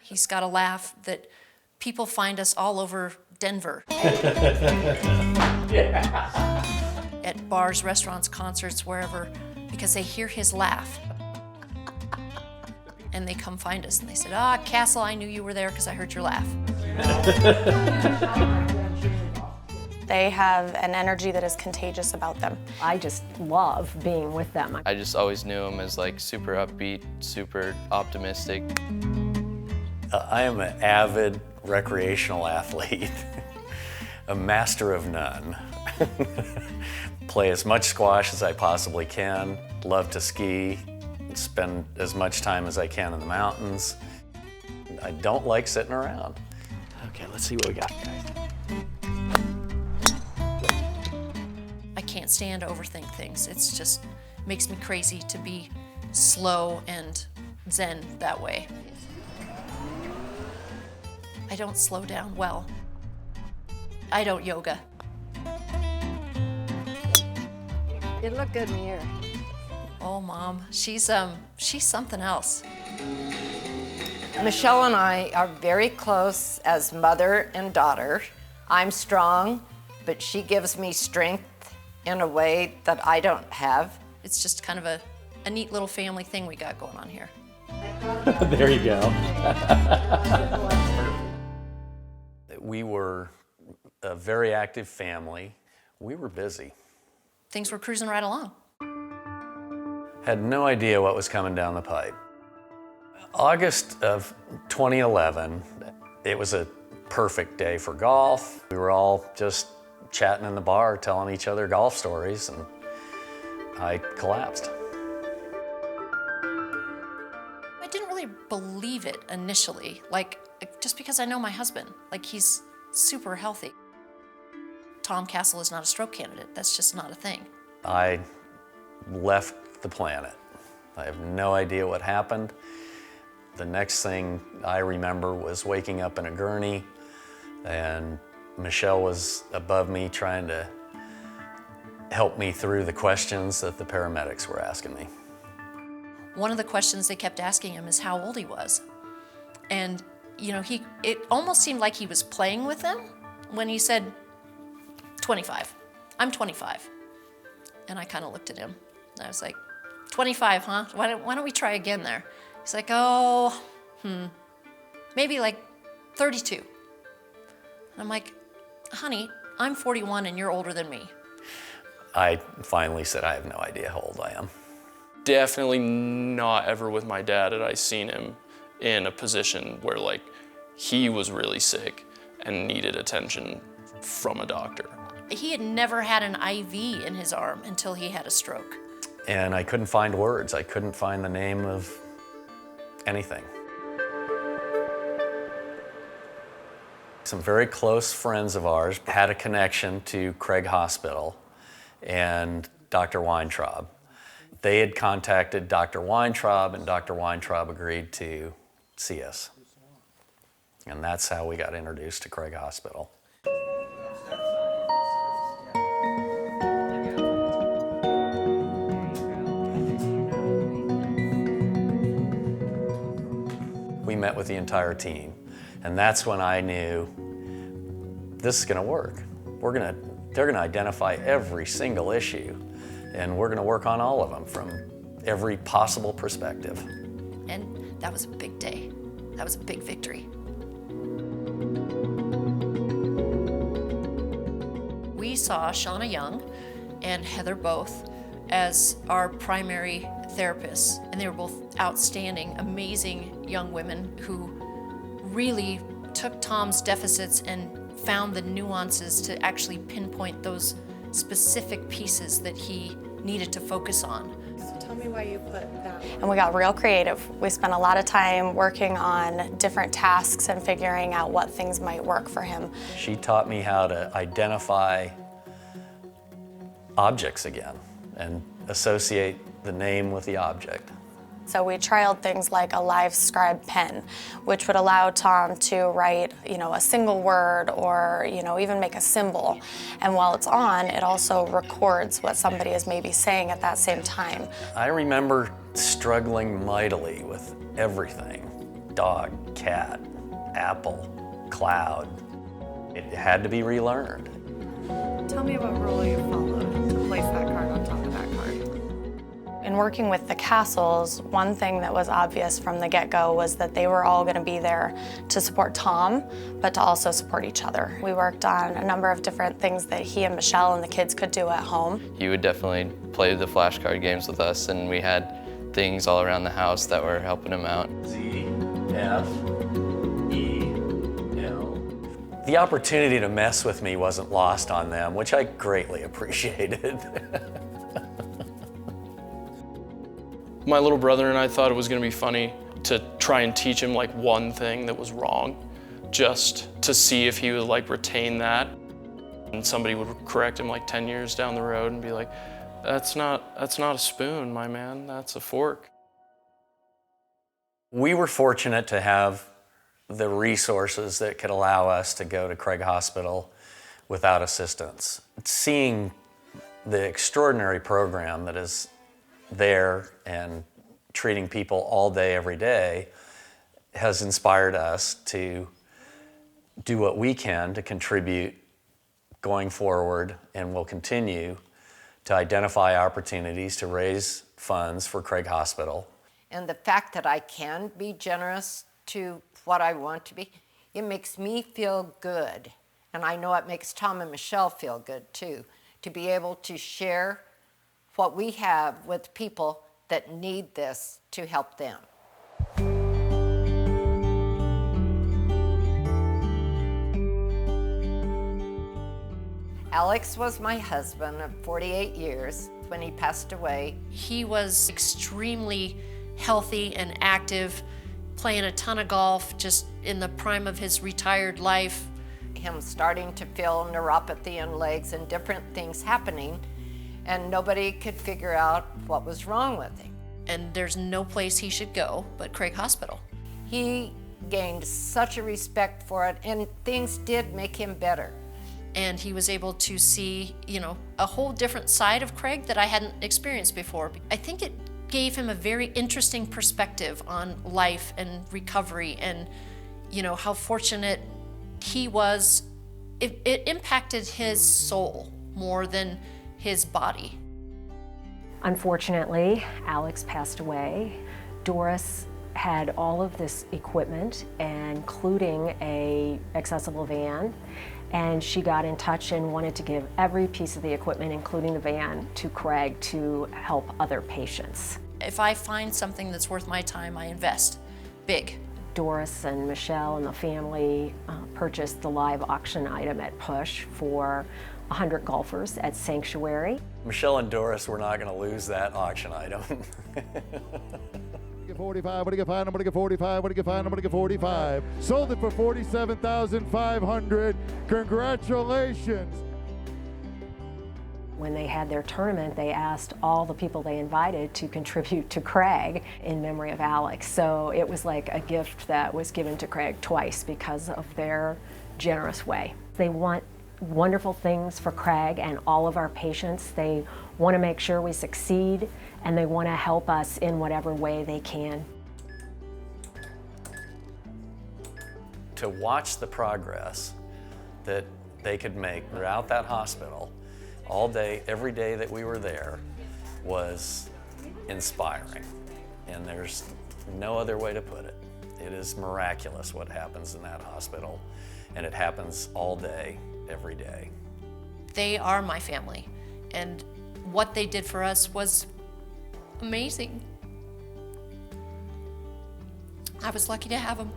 He's got a laugh that people find us all over Denver. At bars, restaurants, concerts, wherever, because they hear his laugh. And they come find us and they said, "Ah, Castle, I knew you were there because I heard your laugh." They have an energy that is contagious about them. I just love being with them. I just always knew him as like super upbeat, super optimistic. I am an avid recreational athlete, a master of none. Play as much squash as I possibly can, love to ski, spend as much time as I can in the mountains. I don't like sitting around. Okay, let's see what we got, guys. I can't stand to overthink things. It's just makes me crazy to be slow and zen that way. I don't slow down well. I don't yoga. You look good in the air. Oh, Mom, she's something else. Michele and I are very close as mother and daughter. I'm strong, but she gives me strength in a way that I don't have. It's just kind of a neat little family thing we got going on here. There you go. We were a very active family. We were busy. Things were cruising right along. Had no idea what was coming down the pipe. August of 2011, it was a perfect day for golf. We were all just chatting in the bar, telling each other golf stories, and I collapsed. I didn't really believe it initially, like just because I know my husband, like he's super healthy. Tom Castle is not a stroke candidate. That's just not a thing. I left the planet. I have no idea what happened. The next thing I remember was waking up in a gurney, and Michele was above me trying to help me through the questions that the paramedics were asking me. One of the questions they kept asking him is how old he was. And, you know, it almost seemed like he was playing with them when he said, 25. I'm 25. And I kind of looked at him, and I was like, 25, huh? Why don't we try again there? He's like, oh, maybe like 32. And I'm like, honey, I'm 41 and you're older than me. I finally said, I have no idea how old I am. Definitely not ever with my dad had I seen him in a position where like he was really sick and needed attention from a doctor. He had never had an IV in his arm until he had a stroke. And I couldn't find words. I couldn't find the name of anything. Some very close friends of ours had a connection to Craig Hospital and Dr. Weintraub. They had contacted Dr. Weintraub, and Dr. Weintraub agreed to see us. And that's how we got introduced to Craig Hospital. We met with the entire team, and that's when I knew this is going to work. They're going to identify every single issue, and we're going to work on all of them from every possible perspective. And that was a big day. That was a big victory. We saw Shauna Young and Heather both as our primary therapists, and they were both outstanding, amazing young women who really took Tom's deficits and found the nuances to actually pinpoint those specific pieces that he needed to focus on. So tell me why you put that. And we got real creative. We spent a lot of time working on different tasks and figuring out what things might work for him. She taught me how to identify objects again and associate the name with the object. So we trialed things like a live scribe pen, which would allow Tom to write, a single word or, even make a symbol. And while it's on, it also records what somebody is maybe saying at that same time. I remember struggling mightily with everything. Dog, cat, apple, cloud. It had to be relearned. Tell me what rule you followed to place that card on top of that card. In working with the Castles, one thing that was obvious from the get-go was that they were all going to be there to support Tom, but to also support each other. We worked on a number of different things that he and Michelle and the kids could do at home. He would definitely play the flashcard games with us, and we had things all around the house that were helping him out. Z, F, E, L. The opportunity to mess with me wasn't lost on them, which I greatly appreciated. My little brother and I thought it was gonna be funny to try and teach him like one thing that was wrong, just to see if he would like retain that. And somebody would correct him like 10 years down the road and be like, that's not a spoon, my man, that's a fork. We were fortunate to have the resources that could allow us to go to Craig Hospital without assistance. Seeing the extraordinary program that is there and treating people all day, every day, has inspired us to do what we can to contribute going forward, and will continue to identify opportunities to raise funds for Craig Hospital. And the fact that I can be generous to what I want to be, it makes me feel good. And I know it makes Tom and Michelle feel good too, to be able to share what we have with people that need this to help them. Alex was my husband of 48 years when he passed away. He was extremely healthy and active, playing a ton of golf, just in the prime of his retired life. Him starting to feel neuropathy in legs and different things happening, and nobody could figure out what was wrong with him. And there's no place he should go but Craig Hospital. He gained such a respect for it, and things did make him better. And he was able to see, a whole different side of Craig that I hadn't experienced before. I think it gave him a very interesting perspective on life and recovery, and, how fortunate he was. It impacted his soul more than his body. Unfortunately, Alex passed away. Doris had all of this equipment, including an accessible van, and she got in touch and wanted to give every piece of the equipment, including the van, to Craig to help other patients. If I find something that's worth my time, I invest big. Doris and Michelle and the family purchased the live auction item at PUSH for 100 golfers at Sanctuary. Michelle and Doris were not going to lose that auction item. 45, what do you get? I'm gonna get 45, what do you get? I'm gonna get 45. Sold it for $47,500. Congratulations. When they had their tournament, they asked all the people they invited to contribute to Craig in memory of Alex. So it was like a gift that was given to Craig twice because of their generous way. They want wonderful things for Craig and all of our patients. They want to make sure we succeed, and they want to help us in whatever way they can. To watch the progress that they could make throughout that hospital, all day, every day that we were there, was inspiring. And there's no other way to put it. It is miraculous what happens in that hospital, and it happens all day, every day. They are my family, and what they did for us was amazing. I was lucky to have them.